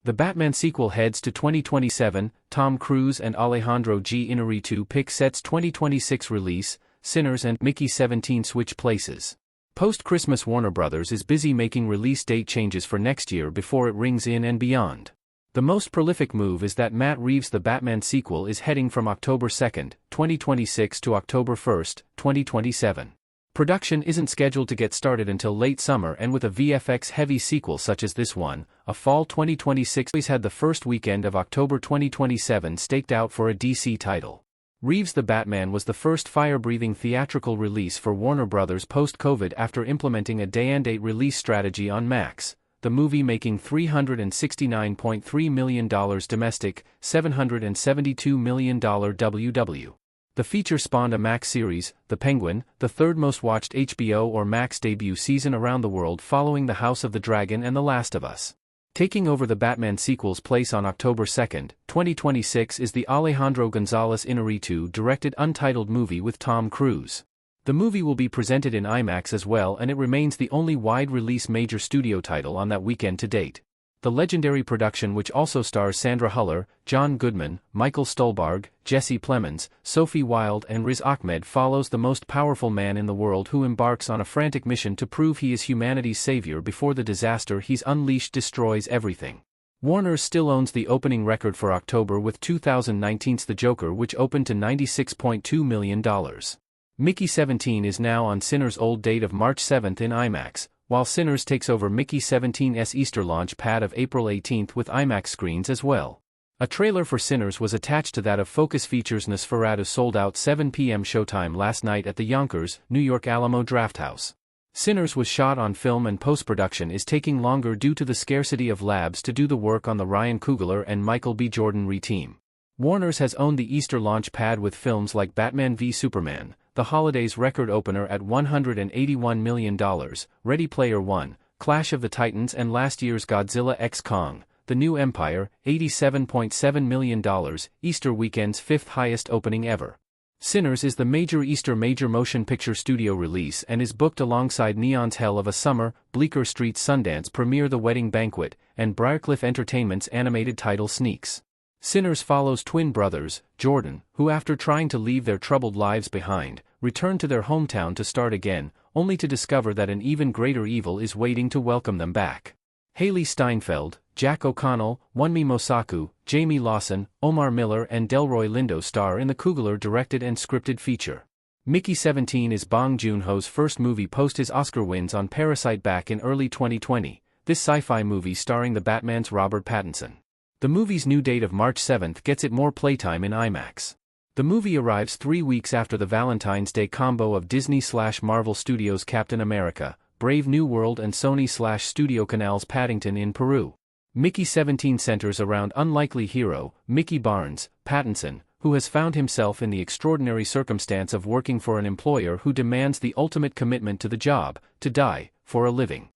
The Batman sequel heads to 2027, Tom Cruise and Alejandro Iñárritu pick sets 2026 release, Sinners and Mickey 17 switch places. Post-Christmas Warner Bros. Is busy making release date changes for next year before it rings in and beyond. The most prolific move is that Matt Reeves The Batman sequel is heading from October 2, 2026 to October 1, 2027. Production isn't scheduled to get started until late summer, and with a VFX-heavy sequel such as this one, a fall 2026 release had the first weekend of October 2027 staked out for a DC title. Reeves The Batman was the first fire-breathing theatrical release for Warner Bros. Post-COVID after implementing a day-and-date release strategy on Max, the movie making $369.3 million domestic, $772 million WW. The feature spawned a Max series, The Penguin, the third most watched HBO or Max debut season around the world following The House of the Dragon and The Last of Us. Taking over the Batman sequel's place on October 2, 2026 is the Alejandro González Iñárritu directed untitled movie with Tom Cruise. The movie will be presented in Imax as well, and it remains the only wide-release major studio title on that weekend to date. The legendary production, which also stars Sandra Huller, John Goodman, Michael Stuhlbarg, Jesse Plemons, Sophie Wilde and Riz Ahmed, follows the most powerful man in the world who embarks on a frantic mission to prove he is humanity's savior before the disaster he's unleashed destroys everything. Warner still owns the opening record for October with 2019's The Joker, which opened to $96.2 million. Mickey 17 is now on Sinners' old date of March 7 in IMAX, while Sinners takes over Mickey 17's Easter launch pad of April 18 with IMAX screens as well. A trailer for Sinners was attached to that of Focus Features' Nosferatu, sold out 7 p.m. showtime last night at the Yonkers, New York Alamo Drafthouse. Sinners was shot on film, and post-production is taking longer due to the scarcity of labs to do the work on the Ryan Coogler and Michael B. Jordan re-team. Warner's has owned the Easter launch pad with films like Batman v Superman, the holiday's record opener at $181 million, Ready Player One, Clash of the Titans and last year's Godzilla x Kong, The New Empire, $87.7 million, Easter weekend's fifth highest opening ever. Sinners is the major Easter major motion picture studio release and is booked alongside Neon's Hell of a Summer, Bleecker Street's Sundance premiere The Wedding Banquet, and Briarcliff Entertainment's animated title Sneaks. Sinners follows twin brothers, Jordan, who after trying to leave their troubled lives behind, return to their hometown to start again, only to discover that an even greater evil is waiting to welcome them back. Haley Steinfeld, Jack O'Connell, Wunmi Mosaku, Jamie Lawson, Omar Miller and Delroy Lindo star in the Coogler-directed and scripted feature. Mickey 17 is Bong Joon-ho's first movie post his Oscar wins on Parasite back in early 2020, this sci-fi movie starring the Batman's Robert Pattinson. The movie's new date of March 7 gets it more playtime in IMAX. The movie arrives 3 weeks after the Valentine's Day combo of Disney/Marvel Studios' Captain America, Brave New World and Sony/Studio Canal's Paddington in Peru. Mickey 17 centers around unlikely hero, Mickey Barnes, Pattinson, who has found himself in the extraordinary circumstance of working for an employer who demands the ultimate commitment to the job, to die, for a living.